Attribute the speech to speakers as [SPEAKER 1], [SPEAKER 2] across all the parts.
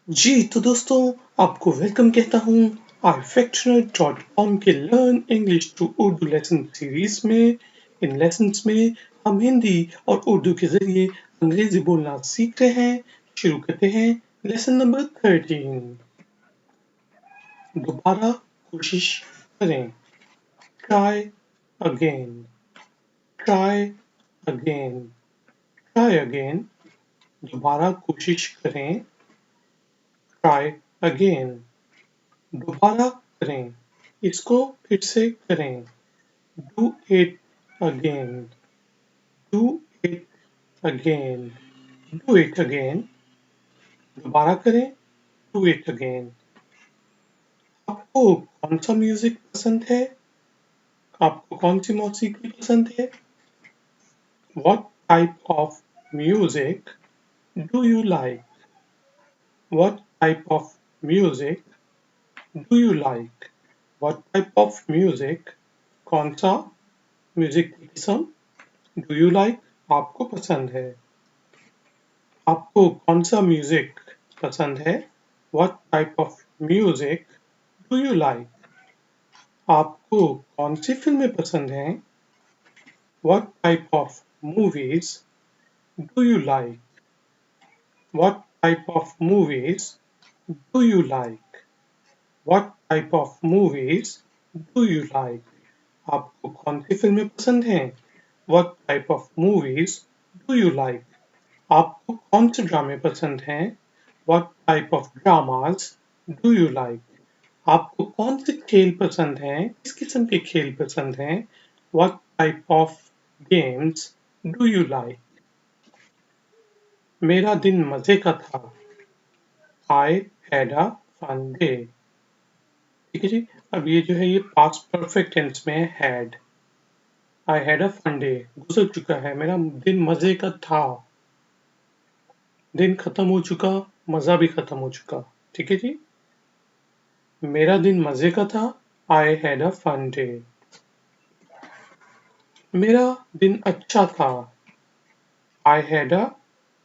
[SPEAKER 1] जी, तो दोस्तों आपको वेलकम कहता हूँ iFactioner.com के learn English to Urdu lesson series में। इन लेसन्स में हम हिंदी और उर्दू के जरिए अंग्रेजी बोलना सीख रहे हैं। शुरू करते हैं लेसन नंबर 13। दोबारा कोशिश करें। Try again, try again, try again. दोबारा कोशिश करें। ट्राई अगेन, दोबारा करें। इसको फिर से करें। Do it again, do it again, do it again. दोबारा करें। Do it again. आपको कौन सा म्यूजिक पसंद है? आपको कौन सी मौसीकी पसंद है? What type of music do you like? What type of music do you like? What type of music? कौन सा म्यूजिक की किस्म डू यू लाइक आपको पसंद है? आपको कौन सा म्यूजिक पसंद है? What type of music do you like? आपको कौन सी फिल्में पसंद हैं? What type of movies do you like? What type of movies do you like? What type of movies do you like? आपको कौन सी फिल्में पसंद हैं? What type of movies do you like? आपको कौन से ड्रामे पसंद हैं? What type of dramas do you like? आपको कौन से खेल पसंद हैं? किस किस्म के खेल पसंद हैं? What type of games do you like? मेरा दिन मजे का था। I had a fun day. ठीक है जी। अब ये जो है ये पास्ट परफेक्ट टेंस में है had. I had a fun day. गुजर चुका है। मेरा दिन मजे का था। दिन खत्म हो चुका, मजा भी खत्म हो चुका। ठीक है जी। मेरा दिन मजे का था। I had a fun day. मेरा दिन अच्छा था। I had a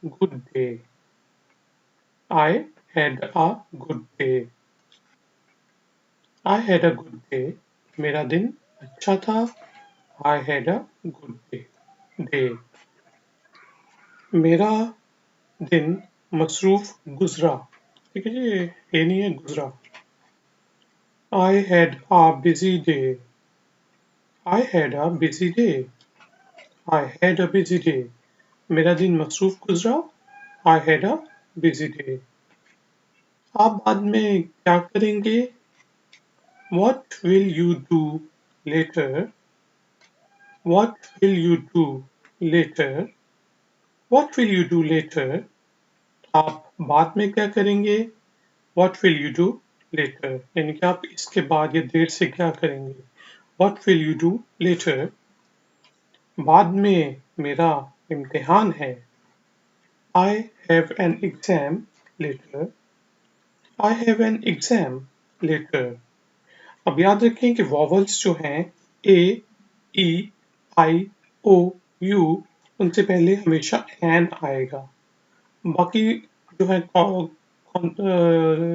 [SPEAKER 1] good day. I had a good day. I had a good day. मेरा दिन अच्छा था। I had a good day. Day. मेरा दिन मसरूफ गुजरा। ठीक है जी, ये नहीं है गुजरा। I had a busy day. I had a busy day. I had a busy day. मेरा दिन मसरूफ गुजरा। I had a busy day. आप बाद में क्या करेंगे? What will you do later? What will you do later? What will you do later? आप बाद में क्या करेंगे? What will you do later? यानी कि आप इसके बाद या देर से क्या करेंगे? What will you do later? बाद में मेरा इम्तिहान है। I have an exam later. I have an exam later. अब याद रखें कि वॉवल्स जो हैं A, E, I, O, U उनसे पहले हमेशा एन आएगा। बाकी जो है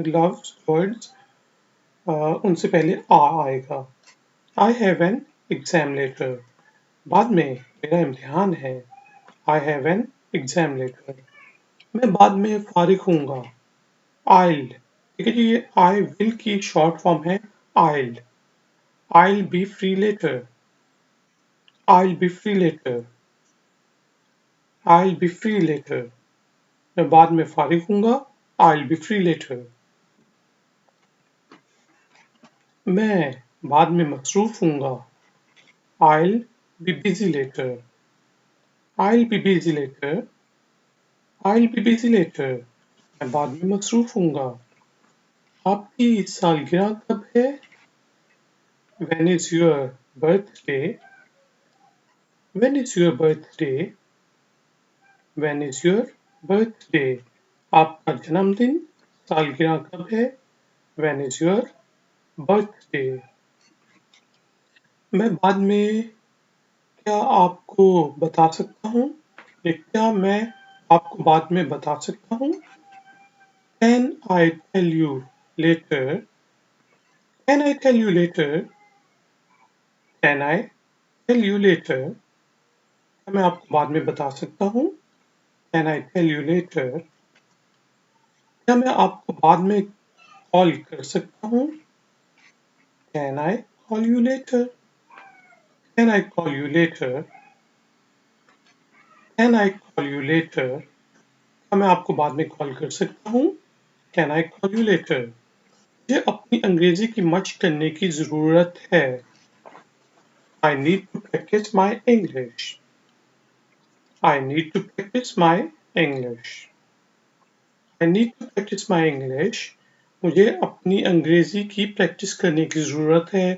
[SPEAKER 1] लव्स वर्ड्स उनसे पहले आ आएगा। I have an exam later. बाद में मेरा इम्तिहान है। I have an exam later. मैं बाद में फारिग होऊंगा। I'll ठीक है जी, ये I will की शॉर्ट फॉर्म है I'll. I'll be free later. I'll be free later. I'll be free later. मैं बाद में फारिग होऊंगा। I'll be free later. मैं बाद में मसरूफ होऊंगा। I'll be busy later. I'll be busy later. I'll be busy later. मैं बाद में मसरूफ होऊंगा। आपकी सालगिरह कब है? When is your birthday? When is your birthday? When is your birthday? आपका जन्मदिन सालगिरह कब है? When is your birthday? मैं बाद में क्या आपको बता सकता हूँ? या क्या मैं आपको बाद में बता सकता हूँ? Can I tell you later? Can I tell you later? Can I tell you later? क्या मैं आपको बाद में बता सकता हूँ? Can I tell you later? क्या मैं आपको बाद में कॉल कर सकता हूँ? Can I call you later? Can I call you later? Can I call you later? क्या मैं आपको बाद में कॉल कर सकता हूँ? Can I call you later? मुझे अपनी अंग्रेजी की मशक करने की ज़रूरत है। I need to practice my English. I need to practice my English. I need to practice my English. मुझे अपनी अंग्रेजी की प्रैक्टिस करने की ज़रूरत है,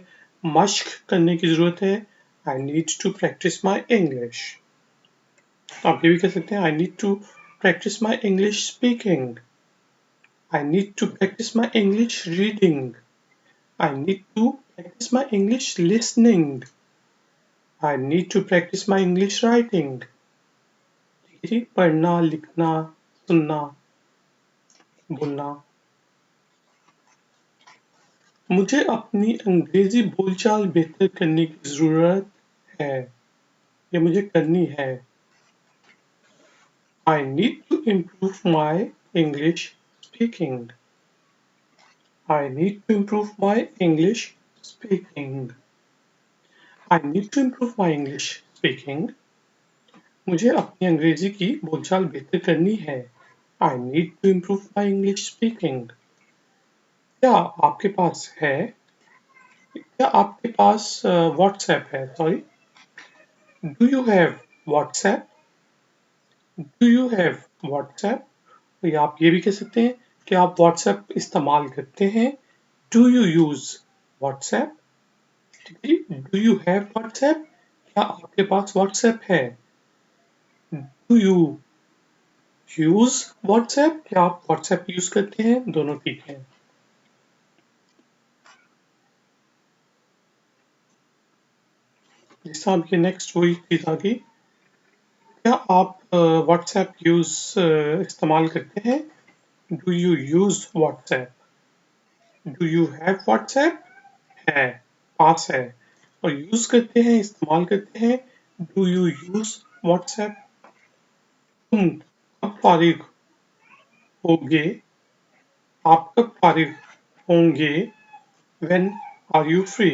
[SPEAKER 1] मशक करने की ज़रूरत है। I need to practice my English. आप ये भी कह सकते हैं I need to practice my English speaking. I need to practice my English reading. I need to practice my English listening. I need to practice my English writing. ठीक है जी, पढ़ना, लिखना, सुनना, बोलना। मुझे अपनी अंग्रेजी बोलचाल बेहतर करने की ज़रूरत है या मुझे करनी है। I need to improve my English speaking. I need to improve my English speaking. I need to improve my English speaking. मुझे अपनी अंग्रेजी की बोलचाल बेहतर करनी है। I need to improve my English speaking. क्या आपके पास है? क्या आपके पास WhatsApp है? Sorry. Do you have WhatsApp? Do you have WhatsApp? या आप ये भी कह सकते हैं कि आप WhatsApp इस्तेमाल करते हैं। Do you use WhatsApp? ठीक है जी। Do you have WhatsApp? क्या आपके पास WhatsApp है? Do you use WhatsApp? क्या आप WhatsApp यूज करते हैं? दोनों ठीक है। जैसा आप ये नेक्स्ट वही चीज आ गई। क्या आप WhatsApp इस्तेमाल करते हैं? Do you use WhatsApp? Do you have WhatsApp? है, पास है और यूज करते हैं, इस्तेमाल करते हैं। Do you use WhatsApp? तुम कब फारिग होगे? आप कब फारिग होंगे? When are you free?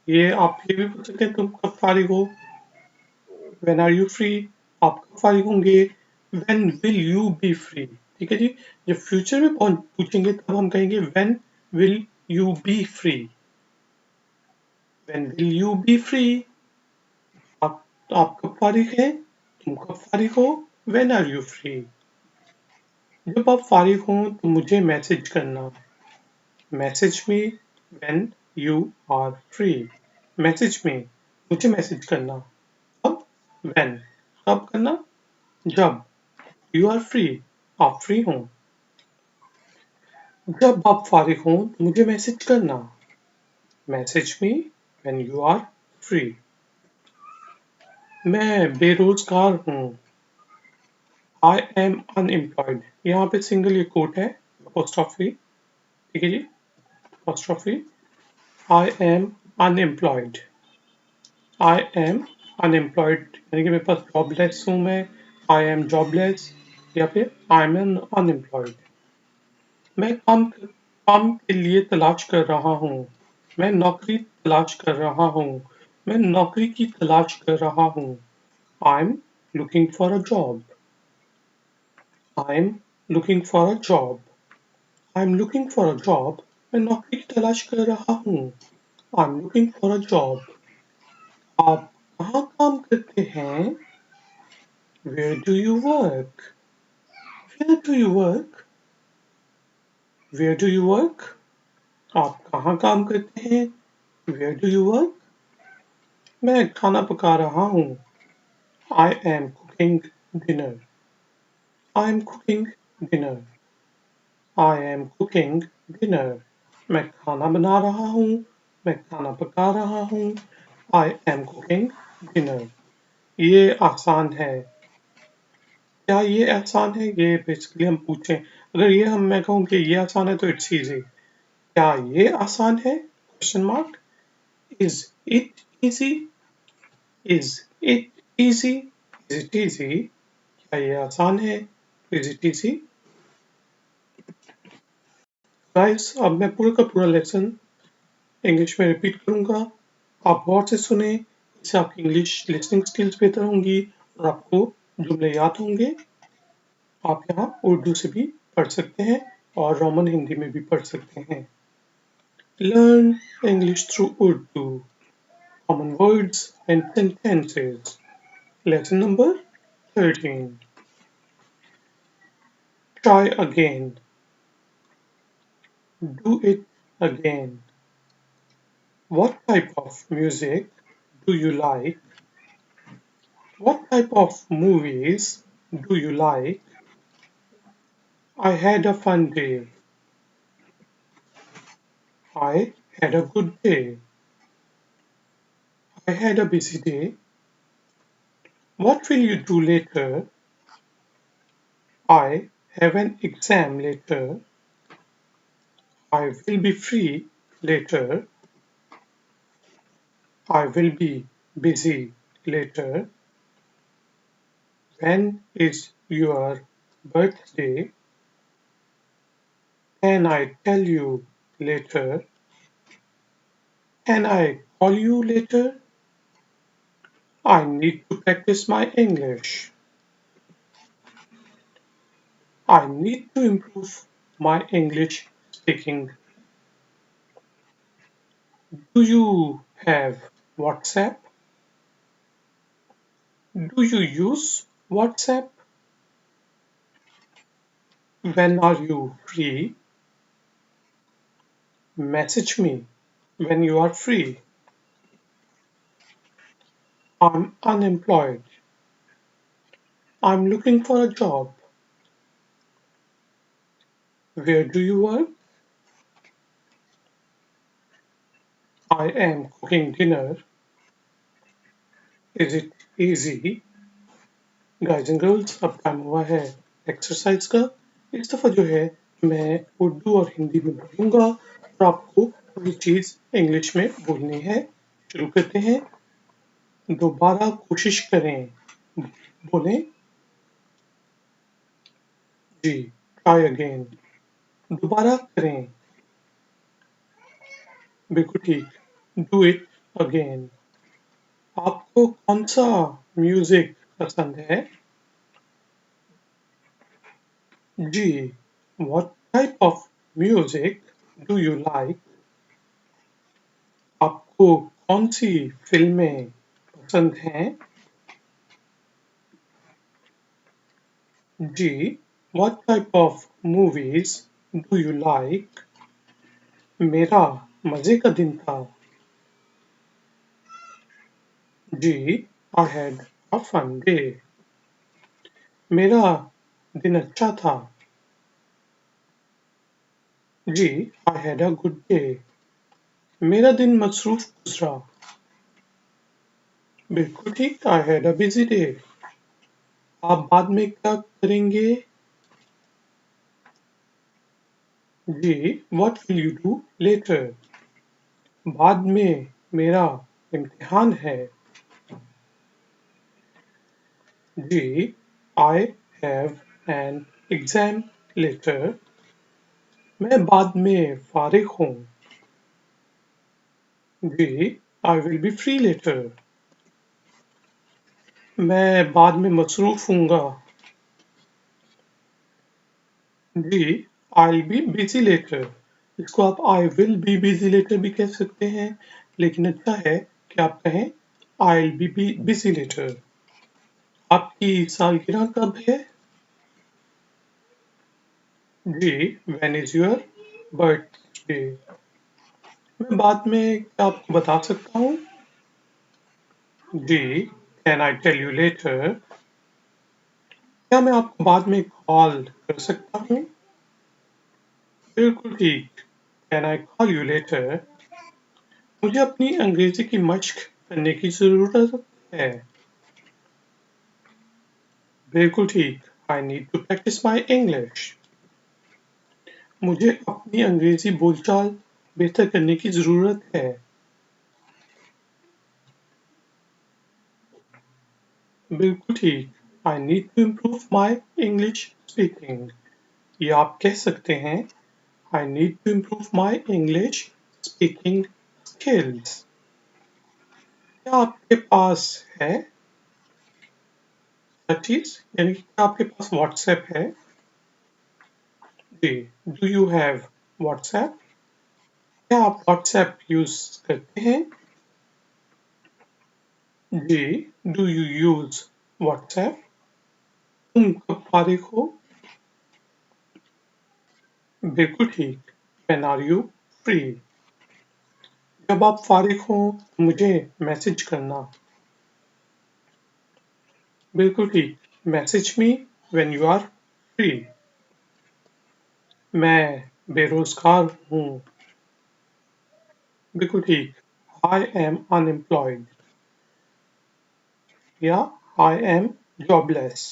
[SPEAKER 1] ये आप ये भी पूछ सकते हैं तुम कब फारिग हो? When are you free? आप कब फारिग होंगे? When will you be free? ठीक है जी। जब फ्यूचर में पूछेंगे तब हम कहेंगे when will you be free? When will you be free? आप कब फारिग हैं? तुम कब फारिग हो? When are you free? जब आप फारिग हों तो मुझे मैसेज करना। Message me when you are free. Message me, मुझे मैसेज करना। अब व्हेन, कब करना? जब। यू आर फ्री, आप फ्री हों। जब आप फारिग हों तो मुझे मैसेज करना। Message me when you are free. मैं बेरोजगार हूँ। I am unemployed. यहाँ पे सिंगल ये कोट है, अपोस्ट्रोफी। ठीक है जी, apostrophe. I am unemployed. I am unemployed यानी कि मेरे पास जॉबलेस हूँ मैं। आई एम जॉबलेस या फिर आई एम अनएम्प्लॉयड। मैं काम के लिए तलाश कर रहा हूँ। मैं नौकरी तलाश कर रहा हूँ। मैं नौकरी की तलाश कर रहा हूँ। I am looking for a job. I am looking for a job. I am looking for a job. मैं नौकरी की तलाश कर रहा हूँ। I am looking for a job. आप कहाँ काम करते हैं? Where do you work? Where do you work? Where do you work? आप कहाँ काम करते हैं? Where do you work? मैं खाना पका रहा हूँ। I am cooking dinner. I am cooking dinner. I am cooking dinner. मैं खाना बना रहा हूँ। मैं खाना पका रहा हूँ। I am cooking dinner. ये आसान है। क्या ये आसान है? ये बेसिकली हम पूछें अगर ये मैं कहूँ कि ये आसान है तो इट्स इजी। क्या ये आसान है? Question mark. Is it easy? Is it easy? Is it easy? क्या ये आसान है? Is it easy? गाइस, अब मैं पूरा का पूरा लेसन इंग्लिश में रिपीट करूंगा। आप गौर से सुने, इससे आपकी इंग्लिश लिसनिंग स्किल्स बेहतर होंगी और आपको जुमले याद होंगे। आप यहाँ उर्दू से भी पढ़ सकते हैं और रोमन हिंदी में भी पढ़ सकते हैं। Learn English through Urdu, common words and sentences. Lesson number 13। Try again. Do it again. What type of music do you like? What type of movies do you like? I had a fun day. I had a good day. I had a busy day. What will you do later? I have an exam later. I will be free later. I will be busy later. When is your birthday? Can I tell you later? Can I call you later? I need to practice my English. I need to improve my English speaking. Do you have WhatsApp? Do you use WhatsApp? When are you free? Message me when you are free. I'm unemployed. I'm looking for a job. Where do you work? I am cooking dinner. Is it easy? Guys and girls, अब time हुआ है exercise का। इस दफ़ा जो है मैं उर्दू और हिंदी में बोलूँगा और आपको वही चीज़ इंग्लिश में बोलनी है। शुरू करते हैं। दोबारा कोशिश करें। बोलें जी। Try again. दोबारा करें। बिल्कुल ठीक। Do it again. आपको कौन सा म्यूजिक पसंद है? जी। What type of music do you like? आपको कौन सी फिल्में पसंद हैं? जी। What type of movies do you like? मेरा मजे का दिन था। जी। I had a fun day. मेरा दिन अच्छा था। जी। I had a good day. मेरा दिन मसरूफ गुजरा। बिल्कुल ठीक। I had a busy day. आप बाद में क्या करेंगे? जी। What will you do later? बाद में मेरा इम्तिहान है। जी। I have an exam later. मैं बाद में फारिग हूँ। जी। I will be free later. मैं बाद में मसरूफ हूँगा। जी। I'll be busy later. इसको आप I will be busy later भी कह सकते हैं, लेकिन अच्छा है कि आप कहें I'll be busy later. आपकी सालगिरह कब है? जी। When is your birthday? मैं बाद में क्या आपको बता सकता हूँ? जी। Can I tell you later? क्या मैं आपको बाद में कॉल कर सकता हूँ? बिल्कुल ठीक। Can I call you later? मुझे अपनी अंग्रेजी की मश्क करने की ज़रूरत है। बिल्कुल ठीक। I need to practice my English. मुझे अपनी अंग्रेजी बोलचाल बेहतर करने की ज़रूरत है। बिल्कुल ठीक। I need to improve my English speaking. ये आप कह सकते हैं I need to improve my English speaking skills. क्या आपके पास है चीज़ यानी कि क्या आपके पास व्हाट्सएप है? जी। Do you have WhatsApp? क्या आप व्हाट्सएप यूज़ करते हैं? जी। Do you use WhatsApp? तुम कब फारिग हो? बिल्कुल ठीक। When are you free? जब आप फारिग हो मुझे मैसेज करना। बिल्कुल ठीक। Message me when you are free. मैं बेरोज़गार हूँ। बिल्कुल ठीक। आई एम अनएम्प्लॉयड या आई एम जॉबलेस।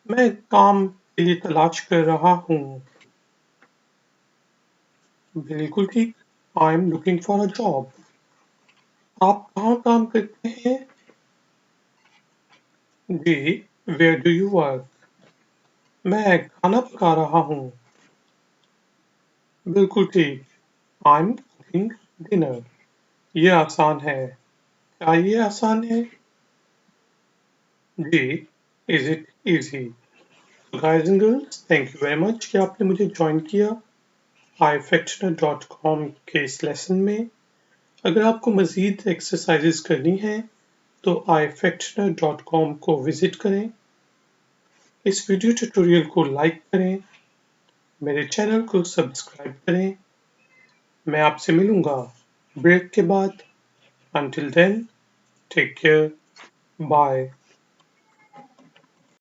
[SPEAKER 1] मैं काम के लिए तलाश कर रहा हूँ। बिल्कुल ठीक। I am looking for a job. आप कहाँ काम करते हैं? जी। Where do you work? मैं खाना पका रहा हूँ। बिल्कुल ठीक। I am cooking dinner. ये आसान है। क्या ये आसान है? जी। Is it easy? Guys and girls, thank you very much कि आपने मुझे ज्वाइन किया iFactioner.com के इस लेसन में। अगर आपको मज़ीद एक्सरसाइजेज करनी है तो iFactioner.com को विजिट करें। इस वीडियो ट्यूटोरियल को लाइक करें, मेरे चैनल को सब्सक्राइब करें। मैं आपसे मिलूंगा ब्रेक के बाद। Until then, take care. Bye.